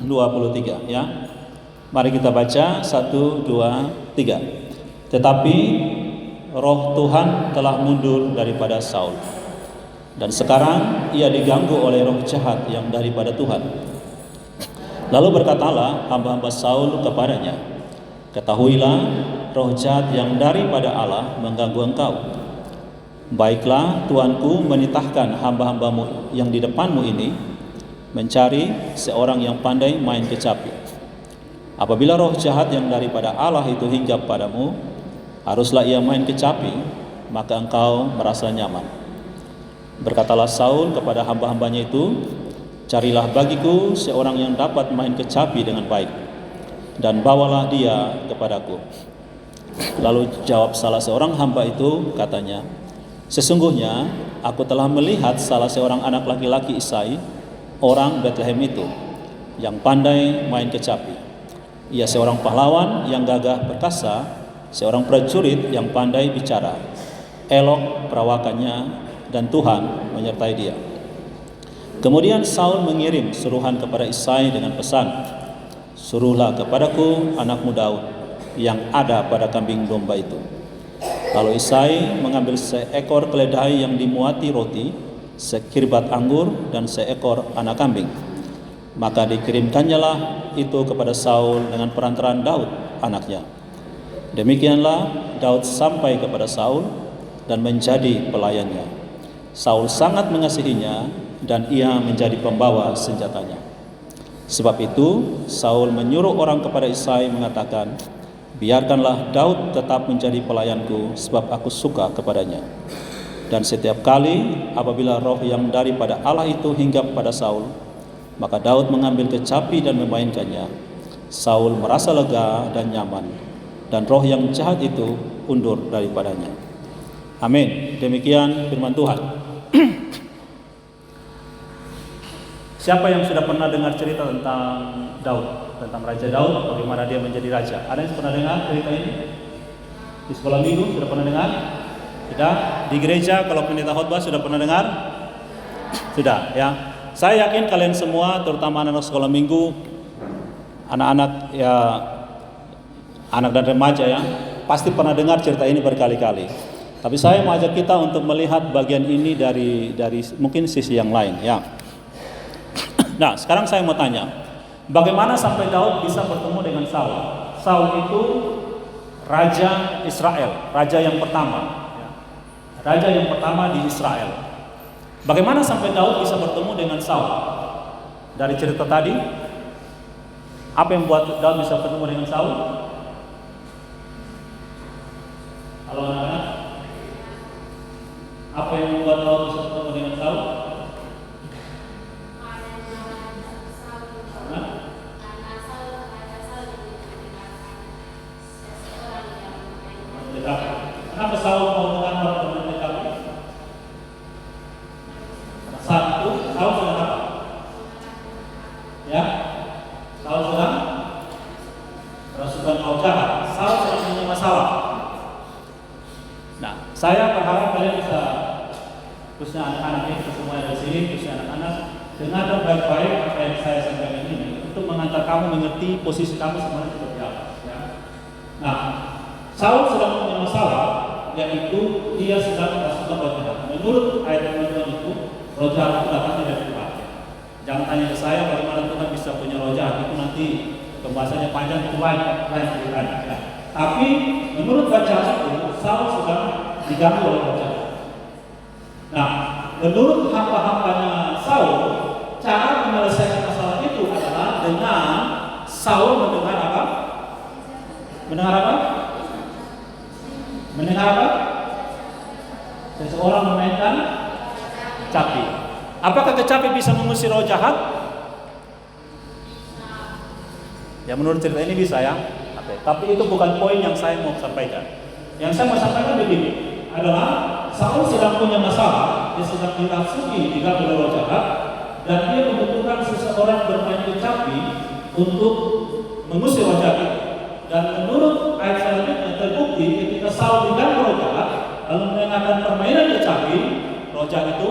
23 ya. Mari kita baca 1, 2, 3. Tetapi roh Tuhan telah mundur daripada Saul, dan sekarang ia diganggu oleh roh jahat yang daripada Tuhan. Lalu berkatalah hamba-hamba Saul kepadanya, ketahuilah roh jahat yang daripada Allah mengganggu engkau. Baiklah, tuanku menitahkan hamba-hambamu yang di depanmu ini mencari seorang yang pandai main kecapi. Apabila roh jahat yang daripada Allah itu hinggap padamu, haruslah ia main kecapi, maka engkau merasa nyaman. Berkatalah Saul kepada hamba-hambanya itu, carilah bagiku seorang yang dapat main kecapi dengan baik, dan bawalah dia kepadaku. Lalu jawab salah seorang hamba itu, katanya, sesungguhnya aku telah melihat salah seorang anak laki-laki Isai, orang Bethlehem itu, yang pandai main kecapi. Ia seorang pahlawan yang gagah perkasa, seorang prajurit yang pandai bicara, elok perawakannya, dan Tuhan menyertai dia. Kemudian Saul mengirim suruhan kepada Isai dengan pesan, suruhlah kepadaku anakmu Daud yang ada pada kambing domba itu. Lalu Isai mengambil seekor keledai yang dimuati roti, sekirbat anggur, dan seekor anak kambing. Maka dikirimkannyalah itu kepada Saul dengan perantaraan Daud anaknya. Demikianlah Daud sampai kepada Saul dan menjadi pelayannya. Saul sangat mengasihinya dan ia menjadi pembawa senjatanya. Sebab itu Saul menyuruh orang kepada Isai mengatakan, biarkanlah Daud tetap menjadi pelayanku, sebab aku suka kepadanya. Dan setiap kali apabila roh yang daripada Allah itu hinggap pada Saul, maka Daud mengambil kecapi dan memainkannya. Saul merasa lega dan nyaman, dan roh yang jahat itu undur daripadanya. Amin. Demikian firman Tuhan. Siapa yang sudah pernah dengar cerita tentang Daud, tentang Raja Daud, bagaimana dia menjadi raja? Ada yang pernah dengar cerita ini? Di sekolah minggu sudah pernah dengar? Sudah? Di gereja kalau pendeta khotbah sudah pernah dengar? Sudah ya. Saya yakin kalian semua, terutama anak-anak sekolah minggu, anak-anak ya, anak dan remaja ya, pasti pernah dengar cerita ini berkali-kali. Tapi saya mau ajak kita untuk melihat bagian ini dari mungkin sisi yang lain ya. Nah, sekarang saya mau tanya, bagaimana sampai Daud bisa bertemu dengan Saul? Saul itu raja Israel, raja yang pertama, raja yang pertama di Israel. Bagaimana sampai Daud bisa bertemu dengan Saul? Dari cerita tadi, apa yang membuat Daud bisa bertemu dengan Saul? Halo anak-anak, apa yang membuat Daud bisa bertemu dengan Saul? Kenapa Saul mau mengantar teman kami? Satu, Saul sedang apa? Ya, Saul sedang kerasukan roh jahat. Saul sedang punya masalah. Nah, saya berharap kalian bisa, khususnya anak-anak ini, semua yang di sini, khususnya anak-anak, dengarkan baik-baik apa yang saya sampaikan ini untuk mengantar kamu mengerti posisi kamu sebenarnya seperti apa. Ya. Nah, Saul sedang punya masalah, yaitu dia sedang kerasukan roh jahat. Menurut ayat Tuhan itu, roh jahat itu datang dari Tuhan. Jangan tanya ke saya bagaimana Tuhan bisa punya roh jahat, itu nanti pembahasannya panjang, itu lain ceritanya. Ya. Tapi menurut bacaan itu, Saul sedang diganggu oleh roh jahat. Nah, menurut hamba-hambanya Saul, cara menyelesaikan masalah itu adalah dengan Saul mendengar apa? Mendengar apa? Mendengar apa? Seseorang memainkan kecapi. Apakah kecapi bisa mengusir roh jahat? Ya menurut cerita ini bisa ya. Oke. Tapi itu bukan poin yang saya mau sampaikan. Yang saya mau sampaikan begini adalah Saul sedang punya masalah, dia sedang dirasuki diganggu oleh roh jahat, dan dia membutuhkan seseorang bermain kecapi untuk mengusir roh jahat. Dan menurut ayat selanjutnya terbukti ketika Saul diganggu roh jahat, lalu mendengarkan permainan kecapi, roh jahat itu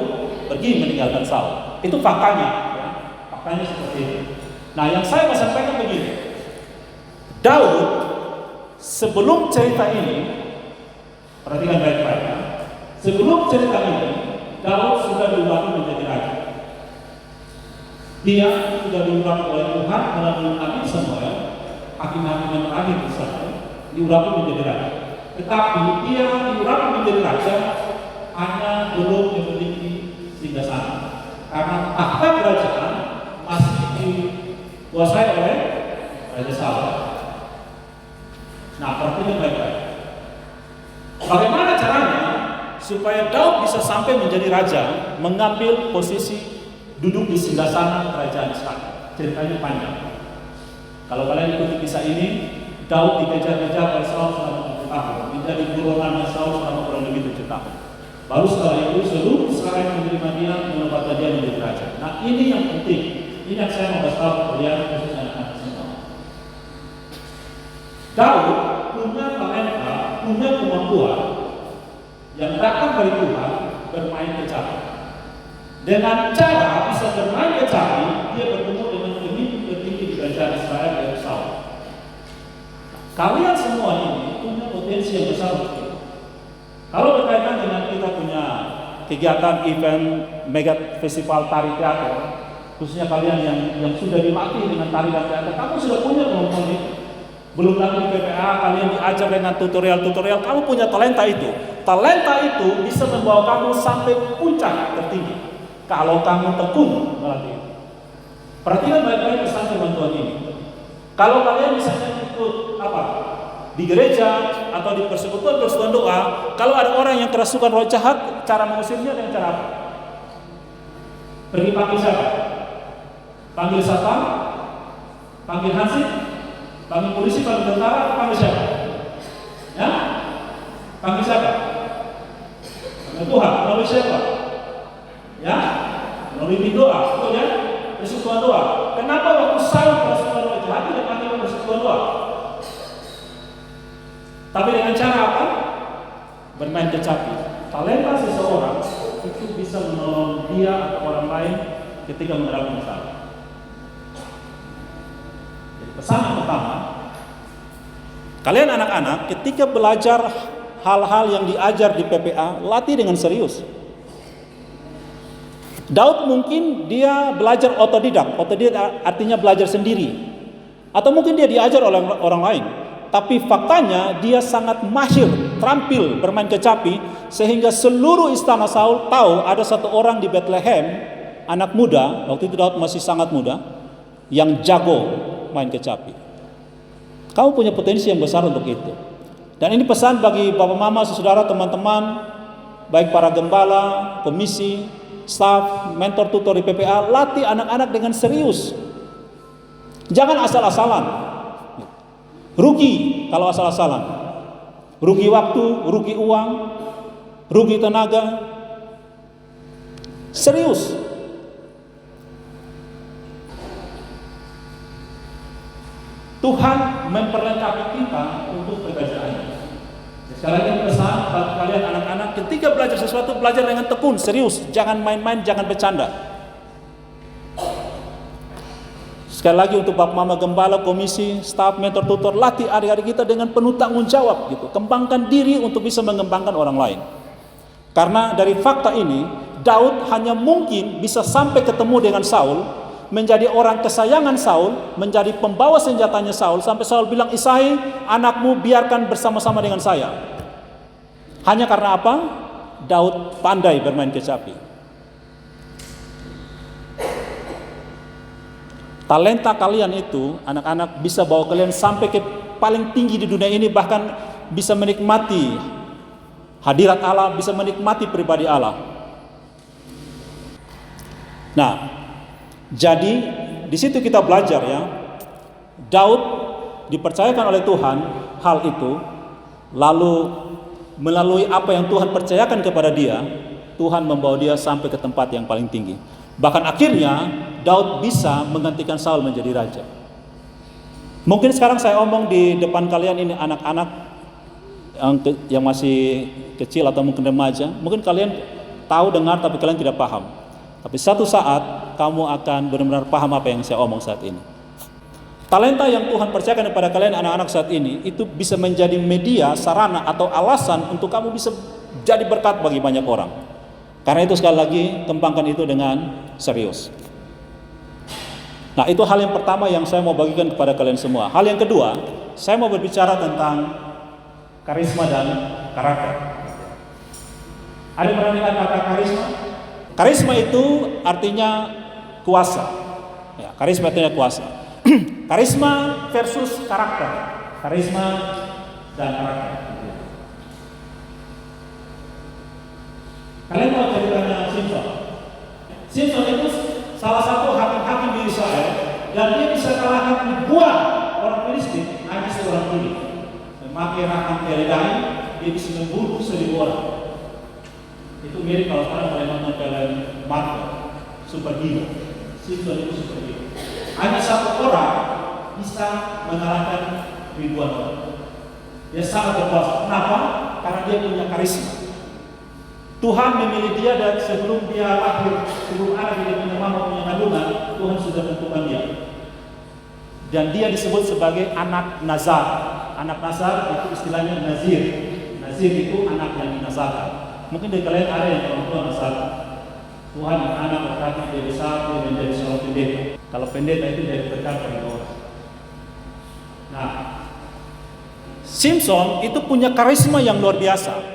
pergi meninggalkan Saul. Itu faktanya, ya. Faktanya seperti itu. Nah, yang saya mau sampaikan begini. Daud sebelum cerita ini, perhatikan baik-baik ya. Sebelum cerita ini, Daud sudah diurapi menjadi raja. Dia sudah diurapi oleh Tuhan melalui Nabi Samuel, hakim-hakim yang terakhir di Israel, diurapi menjadi raja. Tetapi dia diurapi menjadi raja hanya belum memiliki singgasana, karena tahta kerajaan masih dikuasai oleh Raja Saul. Nah, perhatikan baik-baik. Bagaimana caranya supaya Daud bisa sampai menjadi raja, mengambil posisi duduk di singgasana kerajaan Israel? Ceritanya panjang. Kalau kalian ikuti kisah ini, Daud dikejar-kejar oleh Saul selama 7 tahun, menjadi buronan Saul selama kurang lebih 7 tahun. Baru setelah itu seluruh Israel menerima dia, menempatkan dia menjadi raja. Nah, ini yang penting. Ini yang saya mau kasih tahu kalian, khususnya anak-anak semua. Daud punya talenta, punya kemampuan yang datang dari Tuhan, bermain kecapi. Dengan cara bisa bermain kecapi, dia bertemu dengan pemimpin tertinggi di kerajaan Israel, yaitu Saul. Kalian semua ini punya potensi yang besar untuk itu. Kalau berkaitan dengan kita punya kegiatan event mega festival tari teater, khususnya kalian yang sudah dilatih dengan tari dan teater, kamu sudah punya kemampuan itu. Belum lagi di PPA kalian diajar dengan tutorial-tutorial, kamu punya talenta itu. Talenta itu bisa membawa kamu sampai puncak tertinggi kalau kamu tekun melatih itu. Perhatikan baik-baik pesan firman Tuhan ini. Kalau kalian misalnya ikut di gereja atau di persekutuan doa, kalau ada orang yang kerasukan roh jahat, cara mengusirnya dengan cara apa? Pergi panggil siapa? Panggil satpam? Panggil hansip? Panggil polisi, panggil tentara, panggil siapa? Ya? Panggil siapa? Panggil Tuhan, melalui siapa? Ya? Melalui doa, betul ya? Persekutuan doa. Kenapa waktu Saul kerasukan roh jahat tidak panggil persekutuan doa? Tapi dengan cara apa? Bermain kecapi. Talenta seseorang itu bisa menolong dia atau orang lain ketika menghadapi masalah. Jadi pesan yang pertama, kalian anak-anak ketika belajar hal-hal yang diajar di PPA, latih dengan serius. Daud mungkin dia belajar otodidak. Otodidak artinya belajar sendiri. Atau mungkin dia diajar oleh orang lain. Tapi faktanya dia sangat mahir, terampil bermain kecapi, sehingga seluruh istana Saul tahu ada satu orang di Bethlehem, anak muda, waktu itu Daud masih sangat muda, yang jago main kecapi. Kamu punya potensi yang besar untuk itu. Dan ini pesan bagi bapak mama, saudara, teman-teman, baik para gembala, komisi, staf, mentor, tutor di PPA, latih anak-anak dengan serius. Jangan asal-asalan. Rugi kalau asal-asalan. Rugi waktu, rugi uang, rugi tenaga. Serius. Tuhan memperlengkapi kita untuk pekerjaannya. Sekali lagi pesan bagi kalian anak-anak, ketika belajar sesuatu, belajar dengan tekun, serius. Jangan main-main, jangan bercanda. Sekali lagi untuk bapak mama gembala, komisi, staf, mentor, tutor, latih adik-adik kita dengan penuh tanggung jawab gitu. Kembangkan diri untuk bisa mengembangkan orang lain. Karena dari fakta ini, Daud hanya mungkin bisa sampai ketemu dengan Saul, menjadi orang kesayangan Saul, menjadi pembawa senjatanya Saul, sampai Saul bilang, "Isai, anakmu biarkan bersama-sama dengan saya." Hanya karena apa? Daud pandai bermain kecapi. Talenta kalian itu, anak-anak, bisa bawa kalian sampai ke paling tinggi di dunia ini, bahkan bisa menikmati hadirat Allah, bisa menikmati pribadi Allah. Nah, jadi di situ kita belajar ya, Daud dipercayakan oleh Tuhan hal itu, lalu melalui apa yang Tuhan percayakan kepada dia, Tuhan membawa dia sampai ke tempat yang paling tinggi. Bahkan akhirnya Daud bisa menggantikan Saul menjadi raja. Mungkin sekarang saya omong di depan kalian ini anak-anak yang masih kecil atau mungkin remaja, mungkin kalian tahu dengar tapi kalian tidak paham. Tapi satu saat kamu akan benar-benar paham apa yang saya omong saat ini. Talenta yang Tuhan percayakan kepada kalian anak-anak saat ini itu bisa menjadi media, sarana atau alasan untuk kamu bisa jadi berkat bagi banyak orang. Karena itu sekali lagi kembangkan itu dengan serius. Nah, itu hal yang pertama yang saya mau bagikan kepada kalian semua. Hal yang kedua, saya mau berbicara tentang karisma dan karakter. Ada yang pernah dengar kata karisma? Karisma itu artinya kuasa. Ya, karisma artinya kuasa. Karisma versus karakter. Karisma dan karakter. Kalian tahu ceritanya Simpson? Simpson itu salah satu hakim-hakim di Israel, dan dia bisa kalahkan ribuan orang Filistin hanya seorang diri. Memakai rahang keledai, dia bisa membunuh 1.000 orang. Itu mirip kalau sekarang mulai nonton film Marvel, superhero. Simpson itu superhero. Hanya satu orang bisa mengalahkan ribuan orang. Dia sangat berkuasa. Kenapa? Karena dia punya karisma. Tuhan memilih dia dan sebelum dia lahir, sebelum anak dia punya mama, punya kandungan, Tuhan sudah tentukan dia. Dan dia disebut sebagai anak Nazar. Anak Nazar itu istilahnya Nazir. Nazir itu anak yang dinazarkan. Mungkin dari kalian ada yang orang tua Nazar. Tuhan anak berkata dia besar, dia menjadi seorang pendeta. Kalau pendeta itu jadi berkat bagi orang. Nah, Simpson itu punya karisma yang luar biasa.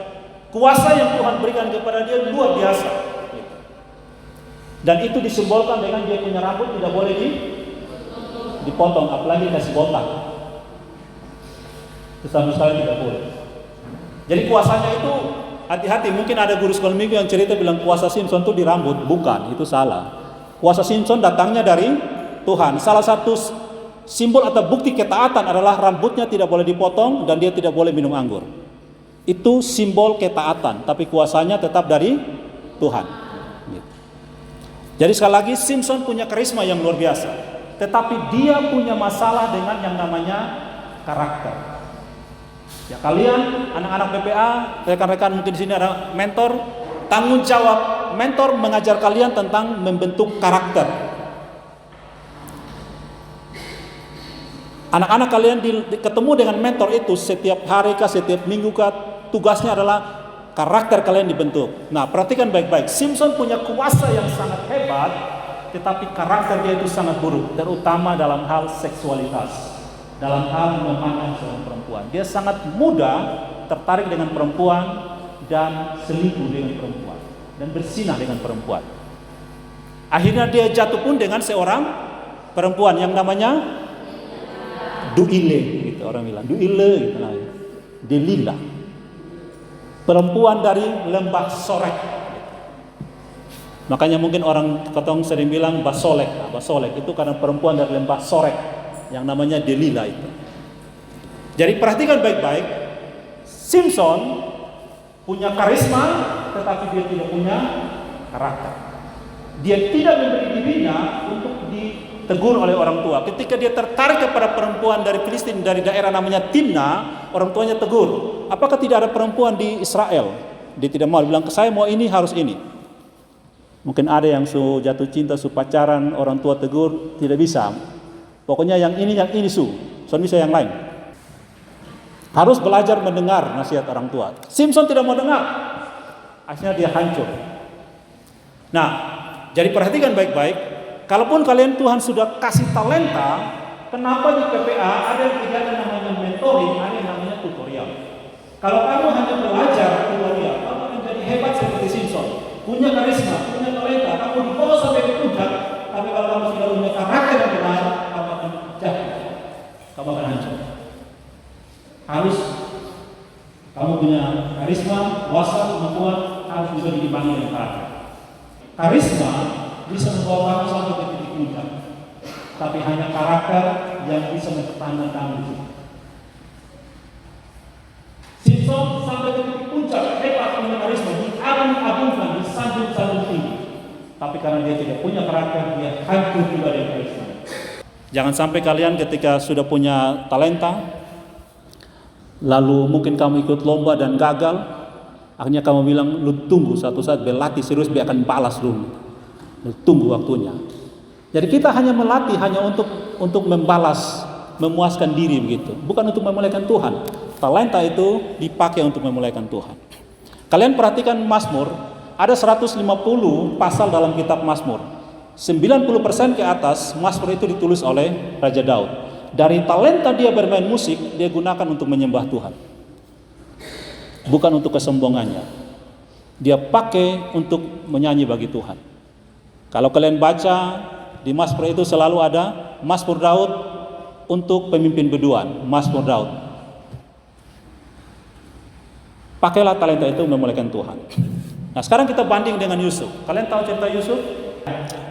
Kuasa yang Tuhan berikan kepada dia luar biasa. Dan itu disimbolkan dengan dia punya rambut tidak boleh dipotong, apalagi kasih botak. Itu sama sekali tidak boleh. Jadi kuasanya itu hati-hati. Mungkin ada guru sekolah minggu yang cerita bilang kuasa Simpson itu di rambut. Bukan, itu salah. Kuasa Simpson datangnya dari Tuhan. Salah satu simbol atau bukti ketaatan adalah rambutnya tidak boleh dipotong dan dia tidak boleh minum anggur. Itu simbol ketaatan, tapi kuasanya tetap dari Tuhan. Jadi sekali lagi Simpson punya karisma yang luar biasa, tetapi dia punya masalah dengan yang namanya karakter. Ya, kalian anak-anak PPA, rekan-rekan mungkin di sini ada mentor, tanggung jawab mentor mengajar kalian tentang membentuk karakter. Anak-anak kalian ketemu dengan mentor itu setiap hari kah, setiap minggu kah, tugasnya adalah karakter kalian dibentuk. Nah, perhatikan baik-baik. Simpson punya kuasa yang sangat hebat, tetapi karakter dia itu sangat buruk, terutama dalam hal seksualitas, dalam hal memandang seorang perempuan. Dia sangat mudah tertarik dengan perempuan dan selingkuh dengan perempuan dan bersinah dengan perempuan. Akhirnya dia jatuh pun dengan seorang perempuan yang namanya Duile, gitu orang bilang. Duile, gitu namanya. Delila. Perempuan dari lembah Sorek. Makanya mungkin orang ketong sering bilang Basolek. Nah, Basolek itu karena perempuan dari lembah Sorek yang namanya Delila itu. Jadi perhatikan baik-baik. Simpson punya karisma, tetapi dia tidak punya karakter. Dia tidak memberi dirinya untuk ditegur oleh orang tua. Ketika dia tertarik kepada perempuan dari Filistin, dari daerah namanya Timna, orang tuanya tegur. Apakah tidak ada perempuan di Israel? Dia tidak mau, dia bilang, saya mau ini, harus ini. Mungkin ada yang jatuh cinta, pacaran, orang tua tegur, tidak bisa. Pokoknya yang ini soalnya bisa yang lain. Harus belajar mendengar nasihat orang tua. Simpson tidak mau dengar. Akhirnya dia hancur. Nah, jadi perhatikan baik-baik. Kalaupun kalian Tuhan sudah kasih talenta, kenapa di PPA ada yang kegiatan namanya mentoring, ada yang namanya tutorial. Kalau kamu hanya belajar tutorial, kamu akan jadi hebat seperti Simpson. Punya karisma, punya talenta, kamu dibawa sampai ke puncak. Tapi kalau kamu sudah punya karakter yang benar, kamu akan jatuh. Kamu akan hancur. Harus kamu punya karisma, kuasa, kemampuan, harus bisa diimbangi dengan karakter. Karisma bisa membawa kamu sampai ke titik puncak, tapi hanya karakter yang bisa mempertahankan kamu di situ. Simpson sampai ke titik puncak, hebat punya karisma, diagung-agungkan, disanjung-sanjung tinggi. Tapi karena dia tidak punya karakter, dia hancur juga dari karisma. Jangan sampai kalian ketika sudah punya talenta, lalu mungkin kamu ikut lomba dan gagal, akhirnya kamu bilang, lu tunggu satu saat berlatih serius, dia akan balas dulu. Tunggu waktunya. Jadi kita hanya melatih hanya untuk untuk membalas, memuaskan diri begitu, bukan untuk memuliakan Tuhan. Talenta itu dipakai untuk memuliakan Tuhan. Kalian perhatikan Mazmur, ada 150 pasal dalam kitab Mazmur. 90% ke atas Mazmur itu ditulis oleh Raja Daud. Dari talenta dia bermain musik, dia gunakan untuk menyembah Tuhan, bukan untuk kesombongannya. Dia pakai untuk menyanyi bagi Tuhan. Kalau kalian baca di Mazmur itu selalu ada Mazmur Daud untuk pemimpin beduan, Mazmur Daud. Pakailah talenta itu memuliakan Tuhan. Nah, sekarang kita banding dengan Yusuf. Kalian tahu cerita Yusuf?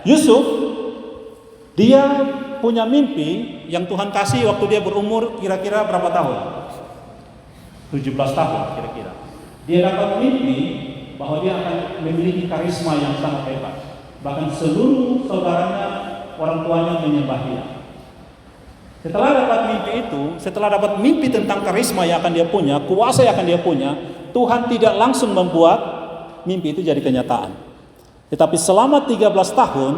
Yusuf, dia punya mimpi yang Tuhan kasih waktu dia berumur kira-kira berapa tahun? 17 tahun kira-kira. Dia dapat mimpi bahwa dia akan memiliki karisma yang sangat hebat. Bahkan seluruh saudaranya, orang tuanya menyembah dia. Setelah dapat mimpi itu, setelah dapat mimpi tentang karisma yang akan dia punya, kuasa yang akan dia punya, Tuhan tidak langsung membuat mimpi itu jadi kenyataan. Tetapi selama 13 tahun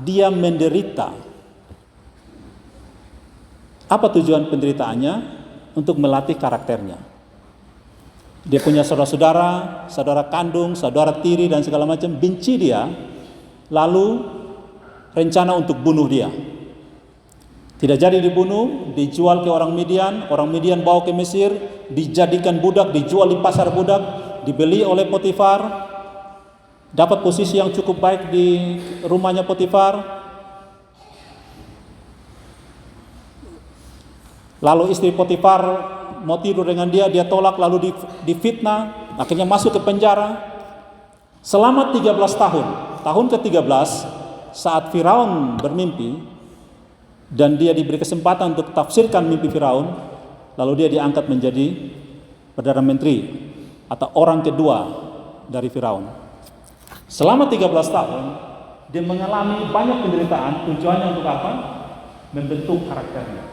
dia menderita. Apa tujuan penderitaannya? Untuk melatih karakternya. Dia punya saudara-saudara, saudara kandung, saudara tiri dan segala macam benci dia, lalu rencana untuk bunuh dia. Tidak jadi dibunuh, dijual ke orang Midian bawa ke Mesir, dijadikan budak, dijual di pasar budak, dibeli oleh Potifar, dapat posisi yang cukup baik di rumahnya Potifar. Lalu istri Potifar mau tidur dengan dia, dia tolak, lalu difitnah, akhirnya masuk ke penjara. Selama 13 tahun, tahun ke-13, saat Firaun bermimpi, dan dia diberi kesempatan untuk tafsirkan mimpi Firaun, lalu dia diangkat menjadi Perdana Menteri atau orang kedua dari Firaun. Selama 13 tahun dia mengalami banyak penderitaan. Tujuannya untuk apa? Membentuk karakternya,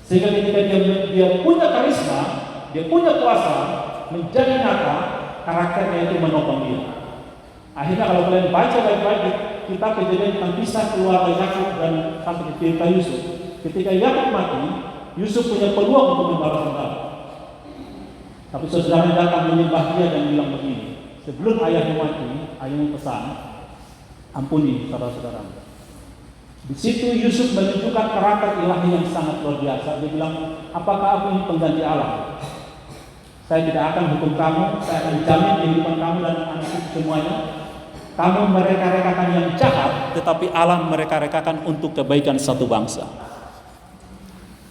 sehingga ketika dia punya karisma, dia punya kuasa menjadi nyata, karakternya itu menopang dia. Akhirnya kalau kalian baca baik-baik kitab Kejadian tentang kisah keluarga Yakub dan sampai cerita Yusuf, ketika Yakub mati, Yusuf punya peluang untuk membalas dendam. Tapi saudaranya datang menyembah dia dan bilang begini, sebelum ayahmu mati, ayahmu pesan, ampuni saudara-saudara. Di situ Yusuf menunjukkan karakter ilahi yang sangat luar biasa. Dia bilang, apakah aku ini pengganti Allah? Saya tidak akan hukum kamu, saya akan jamin kehidupan kamu dan anak-anak semuanya. Kamu mereka-rekakan yang jahat, tetapi Allah mereka-rekakan untuk kebaikan satu bangsa.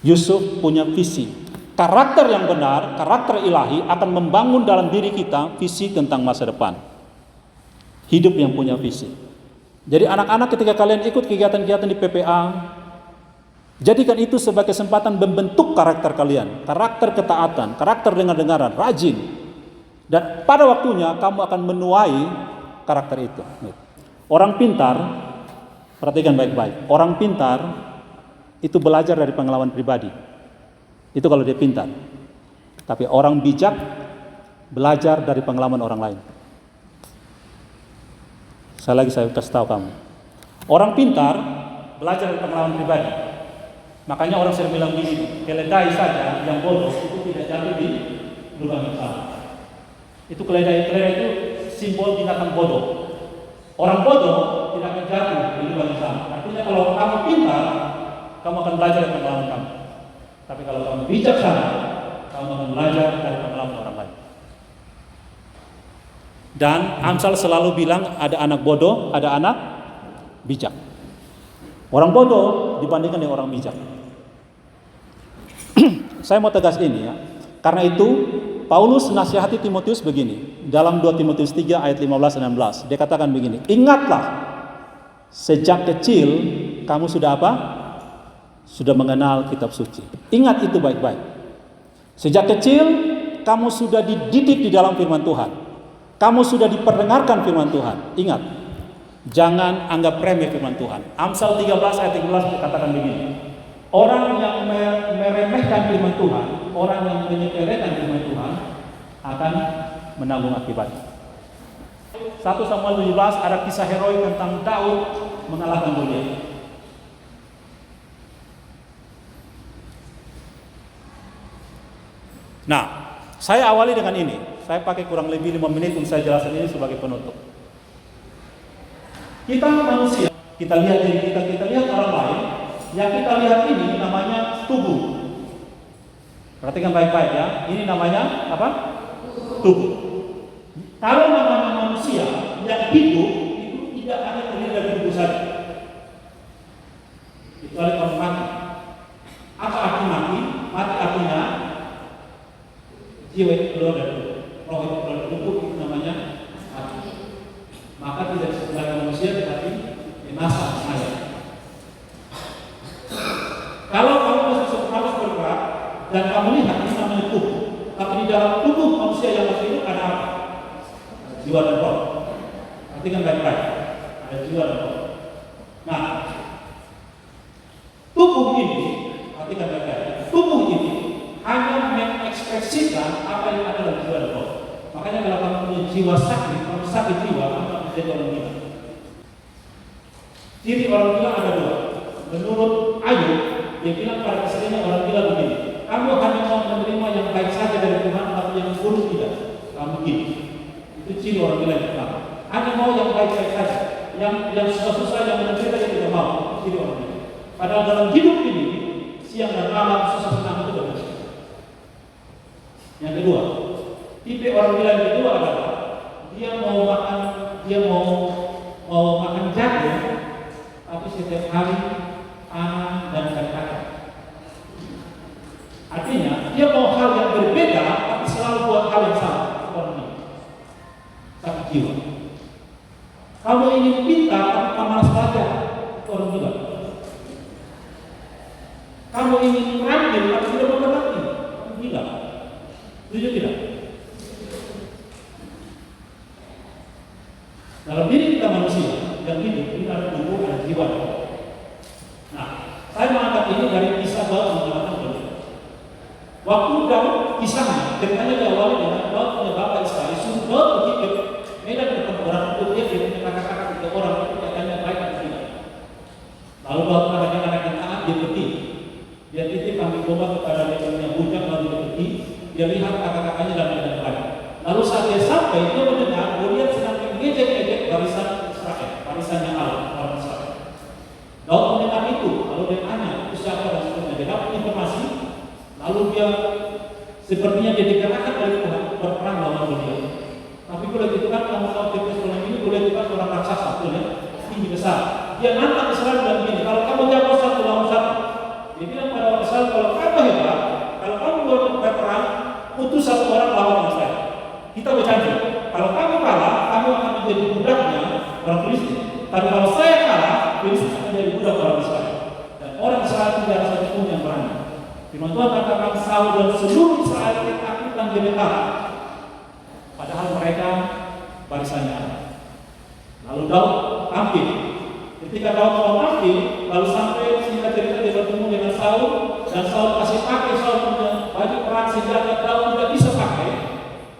Yusuf punya visi. Karakter yang benar, karakter ilahi akan membangun dalam diri kita visi tentang masa depan. Hidup yang punya visi. Jadi anak-anak ketika kalian ikut kegiatan-kegiatan di PPA, jadikan itu sebagai kesempatan membentuk karakter kalian. Karakter ketaatan, karakter dengar-dengaran, rajin. Dan pada waktunya kamu akan menuai karakter itu. Orang pintar, perhatikan baik-baik. Orang pintar itu belajar dari pengalaman pribadi. Itu kalau dia pintar. Tapi orang bijak belajar dari pengalaman orang lain. Saya kasih tahu kamu. Orang pintar belajar dari pengalaman pribadi. Makanya orang sering bilang begini, keledai saja yang bodoh itu tidak jatuh di lubang yang sama. Itu keledai itu simbol binatang bodoh. Orang bodoh tidak akan jatuh di lubang yang sama. Artinya kalau kamu pintar, kamu akan belajar dari pengalaman kamu. Tapi kalau kamu bijaksana, kamu akan belajar dari pengalaman orang lain. Dan Amsal selalu bilang ada anak bodoh, ada anak bijak. Orang bodoh dibandingkan dengan orang bijak. Saya mau tegas ini ya. Karena itu Paulus nasihati Timotius begini, dalam 2 Timotius 3 ayat 15-16, dia katakan begini, ingatlah, sejak kecil kamu sudah apa? Sudah mengenal kitab suci. Ingat itu baik-baik. Sejak kecil kamu sudah dididik di dalam firman Tuhan. Kamu sudah diperdengarkan firman Tuhan. Ingat, jangan anggap remeh firman Tuhan. Amsal 13 ayat 13 dikatakan begini, orang yang meremehkan firman Tuhan, orang yang menyepelekan firman Tuhan akan menanggung akibatnya. 1 Samuel 17 ada kisah heroik tentang Daud mengalahkan Goliat. Nah, saya awali dengan ini. Saya pakai kurang lebih 5 menit untuk saya jelaskan ini sebagai penutup. Kita manusia, kita lihat diri kita, kita lihat orang lain. Yang kita lihat ini namanya tubuh. Perhatikan baik-baik ya. Ini namanya apa? Tubuh. Kalau namanya manusia yang hidup itu tidak hanya terdiri dari tubuh saja. Kecuali kalau mati. Apa arti mati? Mati artinya jiwa itu keluar dari tubuh. Roh itu keluar dari tubuh, itu namanya mati. Maka tidak sebagai manusia tetapi binasa maya. Kalau kamu masih harus bergerak dan kamu lihat ini namanya tubuh. Tapi di dalam tubuh manusia yang masih hidup ada apa? Jiwa dan roh. Artikan baik-baik. Ada jiwa dan roh. Nah, tubuh ini, artikan baik-baik. Tubuh ini hanya mengekspresikan apa yang ada dalam jiwa dan roh. Makanya kalau kamu punya jiwa sakit, kamu sakit jiwa, kamu akan menjadi orang gila. Ciri orang gila ada dua. Menurut Ayub, dia bilang pada istrinya orang gila begini. Kamu hanya mau menerima yang baik saja dari Tuhan, tapi yang buruk tidak. Kamu gila. Itu ciri orang gila yang pertama. Hanya mau yang baik-baik saja. Yang susah-susah, yang menderita yang tidak mau. Itu ciri orang gila. Padahal dalam hidup ini, siang dan malam susah senang itu benar. Yang kedua, tipe orang gila yang kedua adalah dia mau makan jagung, tapi setiap hari panen dan kacang. Artinya dia mau hal yang berbeda, tapi selalu buat hal yang sama. Orang ini sakit jiwa. Kamu ingin pintar, tapi malas belajar. Orang gila. Kamu ingin rajin, tapi tidak mau berbakti. Gila. Setuju tidak? Dalam diri kita manusia yang hidup, kita ada tubuh, ada jiwa. Nah, saya mengangkat ini dari kisah Daud mengalahkan Goliat. Waktu Daud kisahnya, ceritanya diawali dengan Daud punya bapak Israel, suruh Daud pergi ke medan pertempuran untuk dia punya kakak-kakak 3 orang itu katanya baik atau tidak. Lalu Daud menghadapkan anak yang taat, dia pergi. Dia titip kambing domba kepada dia punya bujang, lalu dia pergi. Dia lihat kakak-kakaknya dalam keadaan baik. Lalu saat dia sampai, dia mendengar Goliat sedang mengejek-ejek barisan Israel, barisannya Allah, orang Israel. Daud mendengar itu, lalu dia tanya, itu siapa dan seterusnya. Dia dapat informasi, lalu dia sepertinya dia dikerahkan oleh Tuhan berperang lawan Goliat. Tapi Goliat itu kan kamu tahu kita seorang ini, Goliat itu kan seorang raksasa, tinggi besar. Dia nantang Israel dan begini, kalau kamu jago 1 lawan 1, dia bilang pada orang Israel, kalau kamu hebat, kalau kamu berperang, utus 1 orang lawan Israel. Kita berjanji, kalau kamu kalah, kamu akan menjadi budaknya orang Filistin. Tapi kalau saya kalah, Filistin akan menjadi budak orang Israel. Dan orang Israel tidak ada satu pun yang berani. Firman Tuhan katakan Saul dan seluruh Israel ketakutan gemetar. Padahal mereka barisannya ada. Lalu Daud tampil. Ketika Daud mau tampil, lalu sampai singkat cerita dia bertemu dengan Saul dan Saul kasih pakai Saul punya baju perang senjata Daud tidak bisa pakai.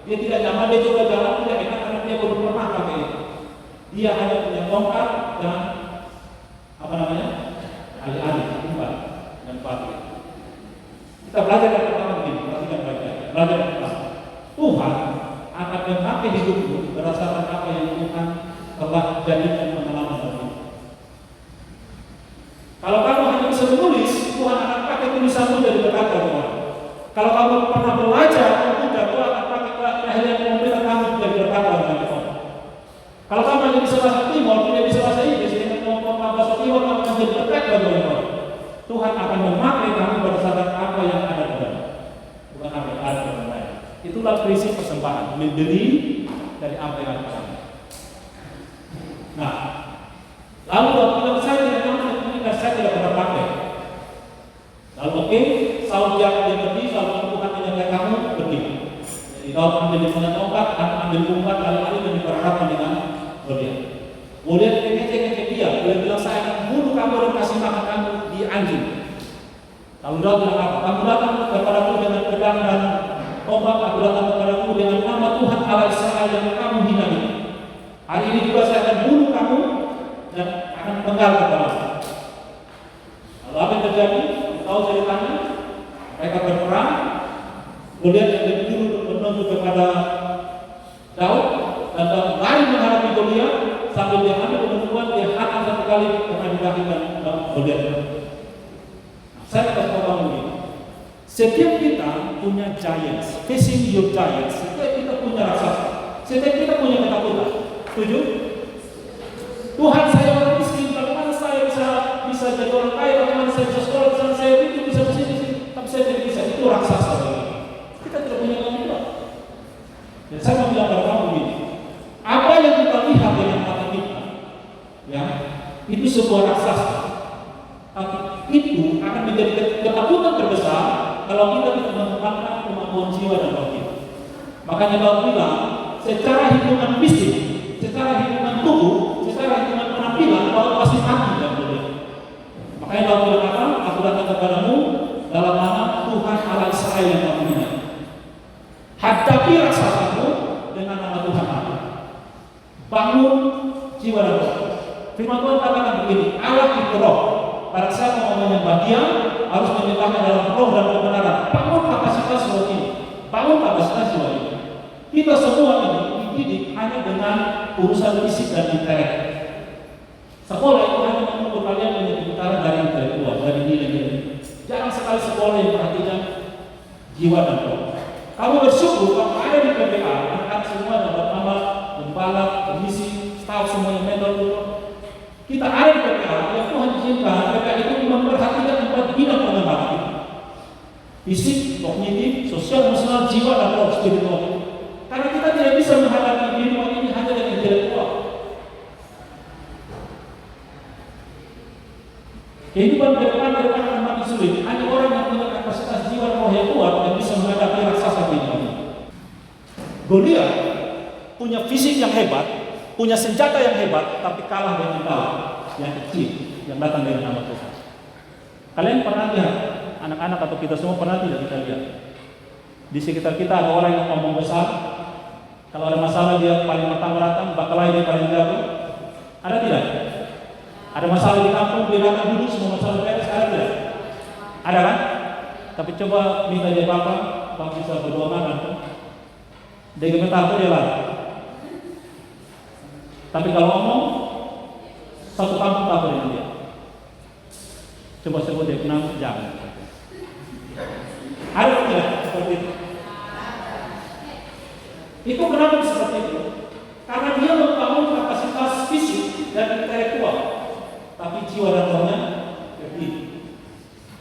Dia tidak nyaman, dia coba jalan tidak enak karena dia belum pernah pakai itu. Dia hanya punya tongkat dan alih-alih umpan dan pati. Kita belajar yang pertama begini, perhatikan baik-baik. Belajar yang pertama, Tuhan akan memakai hidupmu berdasarkan apa yang Tuhan telah jadikan pengalaman bagimu. Kalau kamu hanya bisa menulis, Tuhan akan pakai tulisanmu jadi berkat bagi orang. Kalau kamu pernah belajar, Tuhan akan pakai keahlian yang memberikan kamu jadi berkat bagi orang. Kalau kamu hanya bisa bahasa Timur, tidak bisa bahasa Inggris, dengan kemampuan bahasa Timur, kamu akan jadi berkat bagi orang. Tuhan akan memakai kamu berdasarkan apa yang ada di dalam, bukan apa yang ada di dalam lain. Itulah prinsip persembahan, memberi dari apa yang ada di dalam. Nah, lalu kalau saya tidak tahu ini dan saya tidak pernah pakai. Lalu oke, Saul dia pergi, Saul Tuhan menyertai kamu pergi. Jadi Daud ambil dengan tongkat, ambil umpan kali-kali dan diperhadapkan dengan Goliat. Goliat ngecek dia, Goliat bilang saya akan bunuh kamu dan kasih makan kamu di anjing. Lalu Daud bilang apa? Kamu datang kepadaku dengan pedang dan tombak, aku datang kepadaku dengan nama Tuhan Allah Israel yang kamu hina ini. Hari ini juga saya akan bunuh kamu dan akan penggal kepalamu. Lalu apa yang terjadi? Tahu ceritanya? Mereka berperang. Goliat yang lebih dulu menunjuk kepada Daud, dan Daud lari menghadapi Goliat sambil dia ambil kemenangan, dia hantam satu kali karena dibangkitkan Goliat. Saya kasih tahu kamu ini, setiap kita punya giants, facing your giants. Setiap kita punya raksasa, setiap kita punya ketakutan. Setuju? Tuhan, saya orang miskin, bagaimana saya bisa jadi orang kaya, bagaimana saya bisa sekolah, bagaimana saya bisa bersini, tapi saya tidak bisa. Itu raksasa. Kita tidak punya kemampuan. Dan saya mau bilang kepada kamu begini, apa yang kita lihat dengan mata kita, ya, itu sebuah raksasa. Tapi itu akan menjadi ketakutan terbesar kalau kita tidak mengembangkan kemampuan jiwa dan roh kita. Makanya Daud bilang, secara hitungan fisik, secara hitungan tubuh, secara hitungan penampilan, Daud pasti mati dan boleh. Makanya Daud berkata, aku datang kepadamu dalam nama Tuhan Allah Israel yang kamu ingat. Hadapi raksasamu dengan nama Tuhan Allah. Bangun jiwa dan roh. Firman Tuhan katakan begini, Allah itu roh. Barang siapa mau menyembah Dia, harus menyembahnya dalam roh dan kebenaran. Bangun kapasitas roh ini, bangun kapasitas jiwa ini. Kita semua ini dididik hanya dengan urusan fisik dan intelek. Sekolah itu hanya mengukur kalian menjadi utara dari intelektual, dari nilai-nilai. Jangan sekali sekolah yang perhatikan jiwa dan roh. Kamu bersyukur kamu ada di PPA, anak-anak semua dapat nama, gembala, komisi, staf semuanya mentor. Kita ada di PPA, yang Tuhan izinkan PPA itu memperhatikan 4 bidang pengembangan kita. Fisik, kognitif, sosial, emosional, jiwa, dan roh spiritual. Karena kita tidak bisa menghadapi kehidupan ini hanya dengan intelektual. Kehidupan ke depan akan makin sulit. Hanya orang yang punya kapasitas jiwa roh yang kuat yang bisa menghadapi raksasa kehidupan ini. Goliat punya fisik yang hebat, punya senjata yang hebat, tapi kalah dengan Daud yang kecil yang datang dari nama Tuhan. Kalian pernah lihat anak-anak atau kita semua pernah tidak kita lihat di sekitar kita ada orang yang ngomong besar, kalau ada masalah dia paling matang-matang, bakal dia paling jago. Ada tidak? Ada masalah di kampung dia datang dulu semua masalah beres, ada tidak? Ada kan? Tapi coba minta dia Bapak bisa berdoa kan? Dia gemetar dia lari. Tapi kalau ngomong, satu kampung takut dengan dia. Coba sebut dia kenal, jangan. Ada tidak seperti itu? Itu kenapa seperti itu? Karena dia membangun kapasitas fisik dan intelektual, tapi jiwa dan rohnya kecil.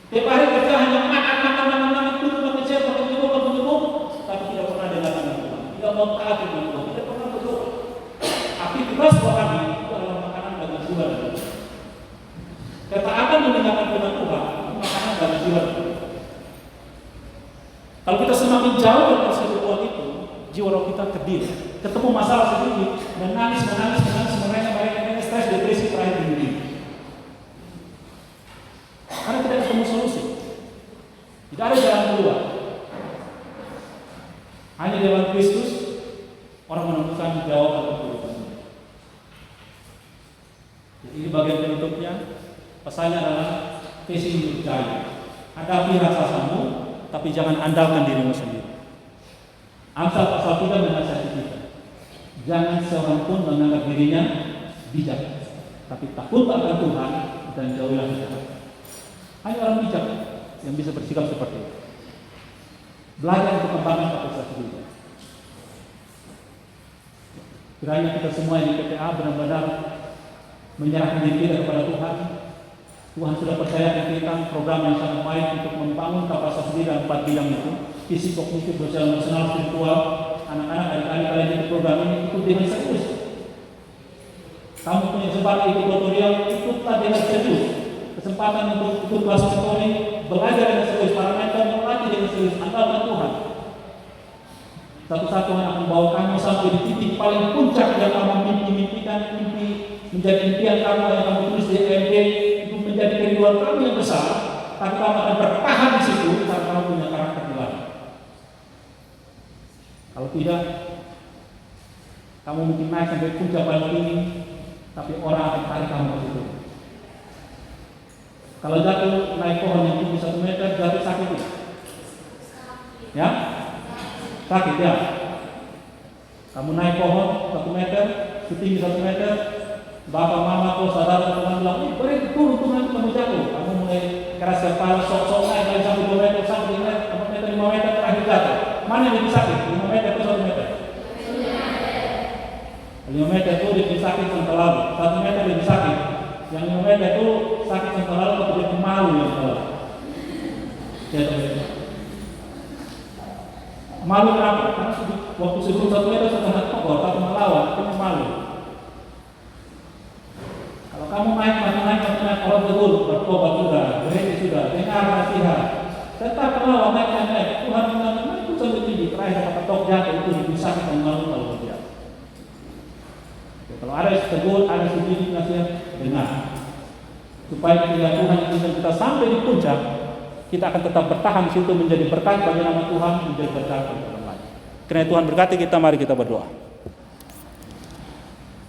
Tiap hari kerja hanya makan, bekerja, tapi tidak pernah dengar dengan Tuhan. Tidak mau taat dengan Tuhan, tidak pernah berdoa. Aktivitas buat kami itu adalah makanan bagi jiwa dan roh. Ketaatan mendengarkan firman Tuhan itu makanan bagi jiwa dan roh. Kalau kita semakin jauh dari spiritual itu, jiwa roh kita kerdil. Ketemu masalah sedikit, menangis, mereka stres, depresi terakhir di dunia. Karena tidak ketemu solusi. Tidak ada jalan keluar. Hanya di dalam Kristus orang menemukan jawaban kehidupan. Jadi ini bagian penutupnya. Pesannya adalah facing your giant. Hadapi raksasamu, tapi jangan andalkan dirimu sendiri. Amsal pasal 3 menasihati kita. Jangan seorang pun menganggap dirinya bijak, tapi takut akan Tuhan dan jauhilah kejahatan. Hanya orang bijak yang bisa bersikap seperti itu. Belajar untuk kembangkan kapasitas diri. Kiranya kita semua yang di PPA benar-benar menyerahkan diri kita kepada Tuhan. Tuhan sudah percayakan kita program yang sangat baik untuk membangun kapasitas diri dalam 4 bidang itu: fisik, kognitif, sosial, emosional, spiritual. Anak-anak adik-adik kalian ikut program ini ikut dengan serius. Kamu punya kesempatan ikut tutorial, ikutlah dengan serius. Kesempatan untuk ikut kelas mentoring, belajar dengan serius. Para mentor melatih dengan serius. Andalkan Tuhan. Satu-satu akan membawa kamu sampai di titik paling puncak yang kamu mimpi-mimpikan, menjadi impian kamu yang kamu tulis di MD, itu menjadi kerinduan kamu yang besar. Tapi kamu akan bertahan di situ karena kamu punya karakter Tuhan. Kalau tidak, kamu mungkin naik sampai puncak paling tinggi, tapi orang akan tarik kamu ke situ. Kalau jatuh naik pohon yang tinggi 1 meter, jatuh sakit. Ya, Sakit ya? Kamu naik pohon 1 meter, setinggi 1 meter, bapak, mama, atau saudara, teman bilang, berhenti turun nanti kamu jatuh. Kamu mulai keras kepala, sok-sok naik dari sampai 2 meter, sampai 4 meter, 5 meter, terakhir jatuh. Mana yang lebih sakit? 5 meter atau 1 meter? 5 meter itu lebih sakit sampai lalu. 1 meter lebih sakit. Yang 5 meter itu sakit sampai lalu, tapi dia malu yang lalu. Malu kenapa? Karena waktu sebelum 1 meter sudah kokoh, tapi melawan, itu malu. Kalau kamu naik, kalau betul, bertobat sudah, berhenti sudah, dengar nasihat, tetap melawan, naik. Tuhan mengatur itu sampai tinggi, terakhir kata tok jatuh itu dipisahkan dengan malu kalau tidak. Kalau ada yang tegur, ada sedikit nasihat, dengar. Supaya ketika Tuhan yang kita sampai di puncak, kita akan tetap bertahan situ menjadi berkat bagi nama Tuhan, menjadi berkat bagi orang lain. Karena Tuhan berkati kita, mari kita berdoa.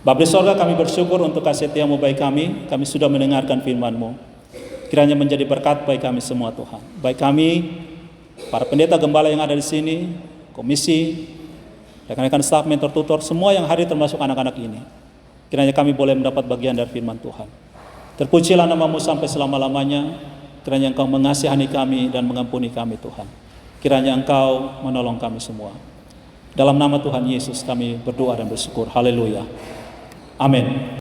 Bapa di sorga, kami bersyukur untuk kasih setiamu bagi kami sudah mendengarkan firman-Mu. Kiranya menjadi berkat bagi kami semua Tuhan. Baik kami, para pendeta gembala yang ada di sini, komisi, rekan-rekan staf, mentor, tutor, semua yang hadir termasuk anak-anak ini. Kiranya kami boleh mendapat bagian dari firman Tuhan. Terpujilah nama-Mu sampai selama-lamanya. Kiranya Engkau mengasihani kami dan mengampuni kami Tuhan. Kiranya Engkau menolong kami semua. Dalam nama Tuhan Yesus kami berdoa dan bersyukur. Haleluya. Amin.